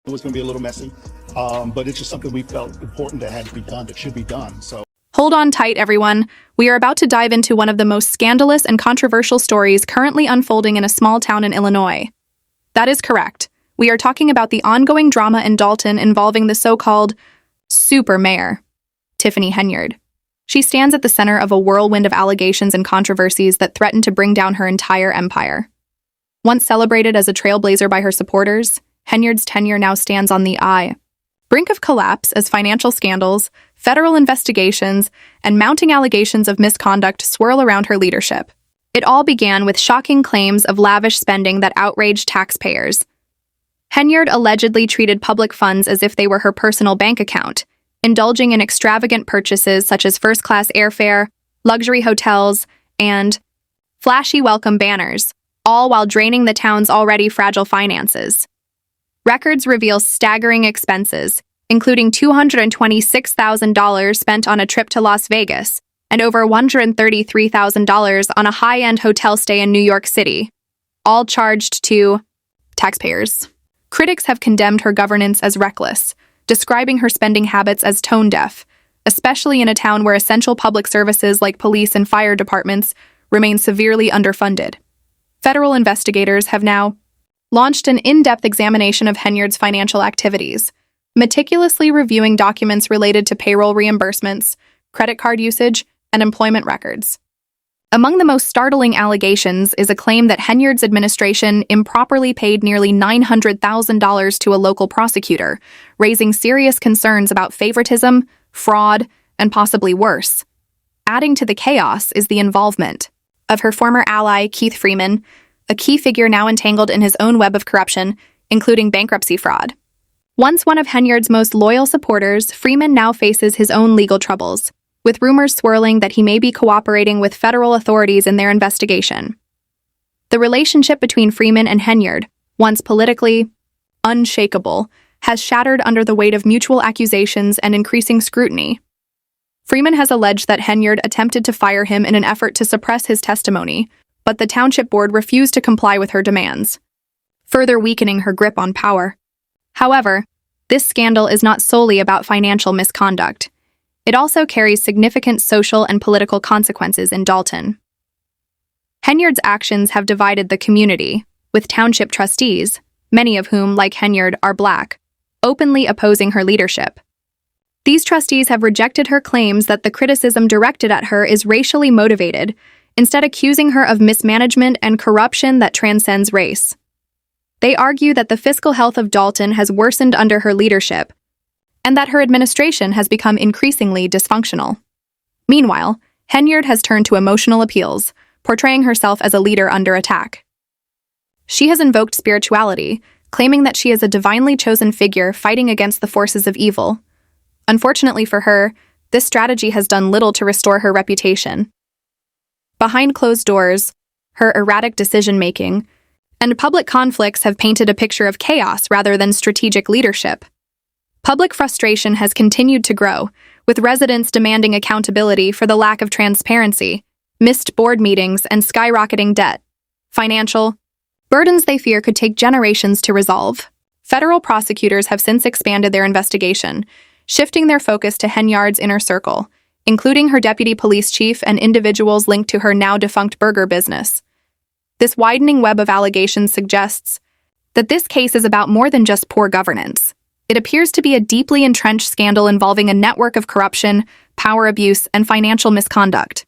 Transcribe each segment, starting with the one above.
It was going to be a little messy, but it's just something we felt important that had to be done, that should be done. So, hold on tight, everyone. We are about to dive into one of the most scandalous and controversial stories currently unfolding in a small town in Illinois. That is correct. We are talking about the ongoing drama in Dalton involving the so-called super mayor, Tiffany Henyard. She stands at the center of a whirlwind of allegations and controversies that threaten to bring down her entire empire. Once celebrated as a trailblazer by her supporters, Henyard's tenure now stands on the brink of collapse as financial scandals, federal investigations, and mounting allegations of misconduct swirl around her leadership. It all began with shocking claims of lavish spending that outraged taxpayers. Henyard allegedly treated public funds as if they were her personal bank account, indulging in extravagant purchases such as first-class airfare, luxury hotels, and flashy welcome banners, all while draining the town's already fragile finances. Records reveal staggering expenses, including $226,000 spent on a trip to Las Vegas and over $133,000 on a high-end hotel stay in New York City, all charged to taxpayers. Critics have condemned her governance as reckless, describing her spending habits as tone-deaf, especially in a town where essential public services like police and fire departments remain severely underfunded. Federal investigators have now launched an in-depth examination of Henyard's financial activities, meticulously reviewing documents related to payroll reimbursements, credit card usage, and employment records. Among the most startling allegations is a claim that Henyard's administration improperly paid nearly $900,000 to a local prosecutor, raising serious concerns about favoritism, fraud, and possibly worse. Adding to the chaos is the involvement of her former ally, Keith Freeman, a key figure now entangled in his own web of corruption, including bankruptcy fraud. Once one of Henyard's most loyal supporters, Freeman now faces his own legal troubles, with rumors swirling that he may be cooperating with federal authorities in their investigation. The relationship between Freeman and Henyard, once politically unshakable, has shattered under the weight of mutual accusations and increasing scrutiny. Freeman has alleged that Henyard attempted to fire him in an effort to suppress his testimony, but the township board refused to comply with her demands, further weakening her grip on power. However, this scandal is not solely about financial misconduct. It also carries significant social and political consequences in Dalton. Henyard's actions have divided the community, with township trustees, many of whom, like Henyard, are Black, openly opposing her leadership. These trustees have rejected her claims that the criticism directed at her is racially motivated, instead accusing her of mismanagement and corruption that transcends race. They argue that the fiscal health of Dalton has worsened under her leadership, and that her administration has become increasingly dysfunctional. Meanwhile, Henyard has turned to emotional appeals, portraying herself as a leader under attack. She has invoked spirituality, claiming that she is a divinely chosen figure fighting against the forces of evil. Unfortunately for her, this strategy has done little to restore her reputation. Behind closed doors, her erratic decision-making and public conflicts have painted a picture of chaos rather than strategic leadership. Public frustration has continued to grow, with residents demanding accountability for the lack of transparency, missed board meetings, and skyrocketing debt. Financial burdens they fear could take generations to resolve. Federal prosecutors have since expanded their investigation, shifting their focus to Henyard's inner circle, including her deputy police chief and individuals linked to her now-defunct burger business. This widening web of allegations suggests that this case is about more than just poor governance. It appears to be a deeply entrenched scandal involving a network of corruption, power abuse, and financial misconduct.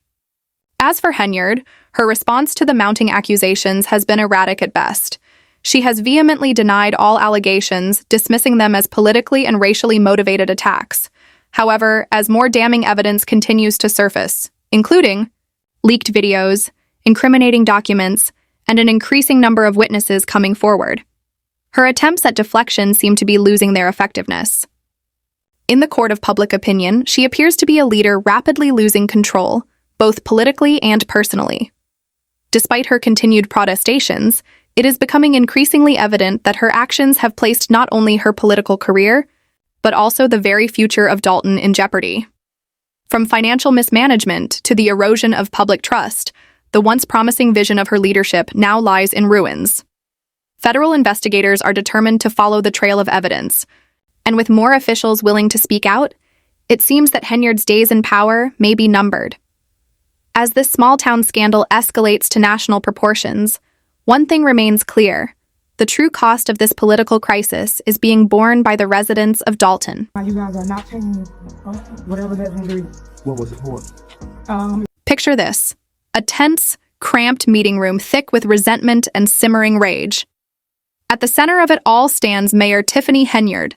As for Henyard, her response to the mounting accusations has been erratic at best. She has vehemently denied all allegations, dismissing them as politically and racially motivated attacks. However, as more damning evidence continues to surface, including leaked videos, incriminating documents, and an increasing number of witnesses coming forward, her attempts at deflection seem to be losing their effectiveness. In the court of public opinion, she appears to be a leader rapidly losing control, both politically and personally. Despite her continued protestations, it is becoming increasingly evident that her actions have placed not only her political career, but also the very future of Dalton in jeopardy. From financial mismanagement to the erosion of public trust, the once promising vision of her leadership now lies in ruins. Federal investigators are determined to follow the trail of evidence, and with more officials willing to speak out, it seems that Henyard's days in power may be numbered. As this small-town scandal escalates to national proportions, one thing remains clear. The true cost of this political crisis is being borne by the residents of Dalton. You guys are not paying whatever that's going to be. What was it for? Picture this: a tense, cramped meeting room thick with resentment and simmering rage. At the center of it all stands Mayor Tiffany Henyard,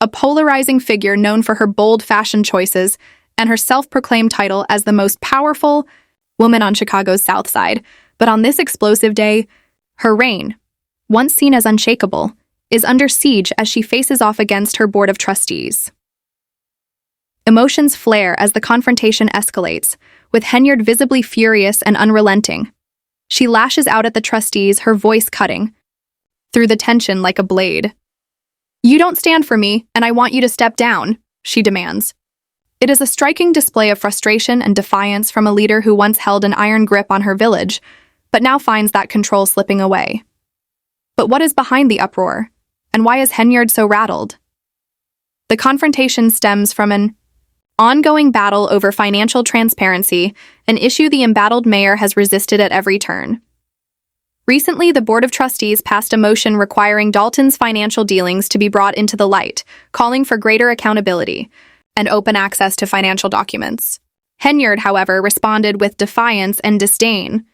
a polarizing figure known for her bold fashion choices and her self-proclaimed title as the most powerful woman on Chicago's South Side. But on this explosive day, her reign, once seen as unshakable, is under siege as she faces off against her board of trustees. Emotions flare as the confrontation escalates, with Henyard visibly furious and unrelenting. She lashes out at the trustees, her voice cutting through the tension like a blade. "You don't stand for me, and I want you to step down," she demands. It is a striking display of frustration and defiance from a leader who once held an iron grip on her village, but now finds that control slipping away. But what is behind the uproar, and why is Henyard so rattled? The confrontation stems from an ongoing battle over financial transparency, an issue the embattled mayor has resisted at every turn. Recently, the Board of Trustees passed a motion requiring Dalton's financial dealings to be brought into the light, calling for greater accountability and open access to financial documents. Henyard, however, responded with defiance and disdain.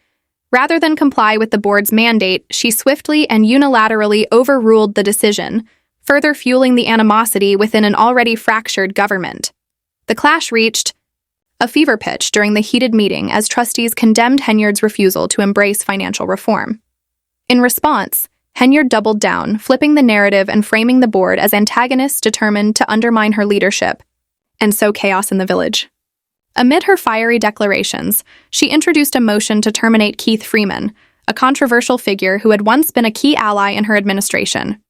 Rather than comply with the board's mandate, she swiftly and unilaterally overruled the decision, further fueling the animosity within an already fractured government. The clash reached a fever pitch during the heated meeting as trustees condemned Henyard's refusal to embrace financial reform. In response, Henyard doubled down, flipping the narrative and framing the board as antagonists determined to undermine her leadership and sow chaos in the village. Amid her fiery declarations, she introduced a motion to terminate Keith Freeman, a controversial figure who had once been a key ally in her administration.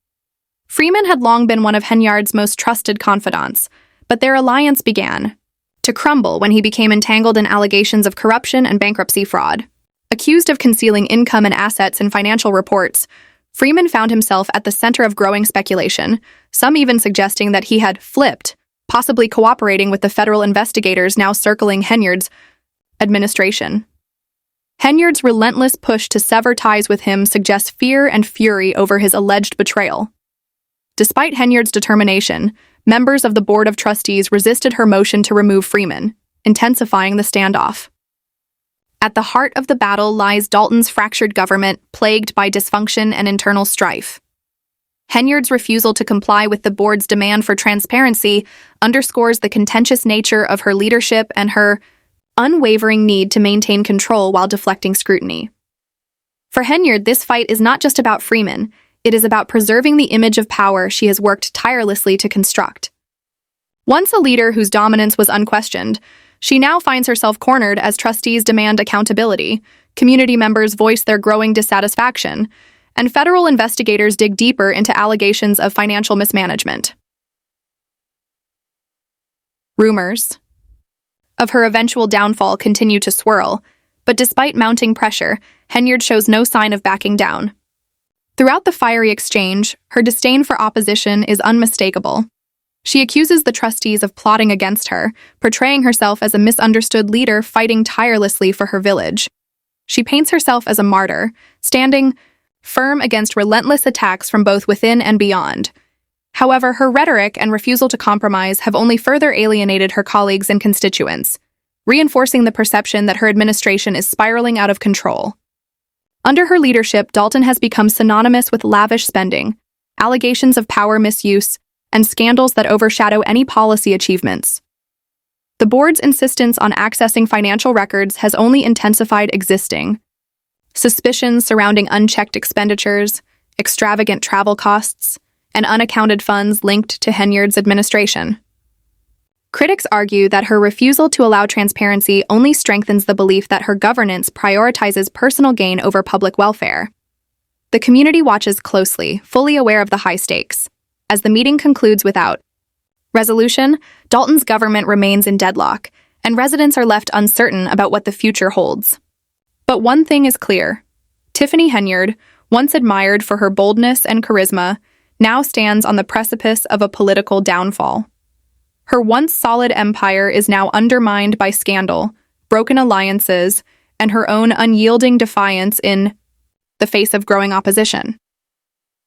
Freeman had long been one of Henyard's most trusted confidants, but their alliance began to crumble when he became entangled in allegations of corruption and bankruptcy fraud. Accused of concealing income and assets in financial reports, Freeman found himself at the center of growing speculation, some even suggesting that he had flipped, possibly cooperating with the federal investigators now circling Henyard's administration. Henyard's relentless push to sever ties with him suggests fear and fury over his alleged betrayal. Despite Henyard's determination, members of the Board of Trustees resisted her motion to remove Freeman, intensifying the standoff. At the heart of the battle lies Dalton's fractured government, plagued by dysfunction and internal strife. Henyard's refusal to comply with the board's demand for transparency underscores the contentious nature of her leadership and her unwavering need to maintain control while deflecting scrutiny. For Henyard, this fight is not just about Freeman, it is about preserving the image of power she has worked tirelessly to construct. Once a leader whose dominance was unquestioned, she now finds herself cornered as trustees demand accountability, community members voice their growing dissatisfaction, and federal investigators dig deeper into allegations of financial mismanagement. Rumors of her eventual downfall continue to swirl, but despite mounting pressure, Henyard shows no sign of backing down. Throughout the fiery exchange, her disdain for opposition is unmistakable. She accuses the trustees of plotting against her, portraying herself as a misunderstood leader fighting tirelessly for her village. She paints herself as a martyr, standing firm against relentless attacks from both within and beyond. However, her rhetoric and refusal to compromise have only further alienated her colleagues and constituents, reinforcing the perception that her administration is spiraling out of control. Under her leadership, Dalton has become synonymous with lavish spending, allegations of power misuse, and scandals that overshadow any policy achievements. The board's insistence on accessing financial records has only intensified existing suspicions surrounding unchecked expenditures, extravagant travel costs, and unaccounted funds linked to Henyard's administration. Critics argue that her refusal to allow transparency only strengthens the belief that her governance prioritizes personal gain over public welfare. The community watches closely, fully aware of the high stakes. As the meeting concludes without resolution, Dalton's government remains in deadlock, and residents are left uncertain about what the future holds. But one thing is clear. Tiffany Henyard, once admired for her boldness and charisma, now stands on the precipice of a political downfall. Her once solid empire is now undermined by scandal, broken alliances, and her own unyielding defiance in the face of growing opposition.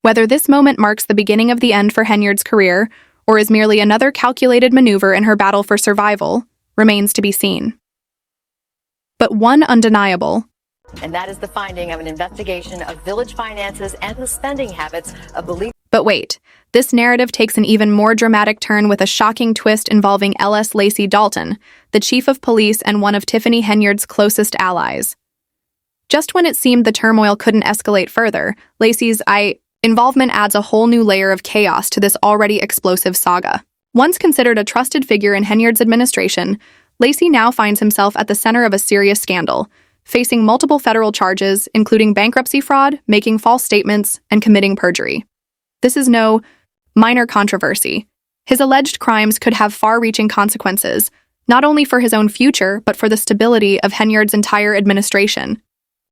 Whether this moment marks the beginning of the end for Henyard's career or is merely another calculated maneuver in her battle for survival remains to be seen. But one undeniable, and that is the finding of an investigation of village finances and the spending habits of believers. But wait, this narrative takes an even more dramatic turn with a shocking twist involving L.S. Lacey Dalton, the chief of police and one of Tiffany Henyard's closest allies. Just when it seemed the turmoil couldn't escalate further, Lacey's involvement adds a whole new layer of chaos to this already explosive saga. Once considered a trusted figure in Henyard's administration, Lacey now finds himself at the center of a serious scandal, facing multiple federal charges, including bankruptcy fraud, making false statements, and committing perjury. This is no minor controversy. His alleged crimes could have far-reaching consequences, not only for his own future, but for the stability of Henyard's entire administration.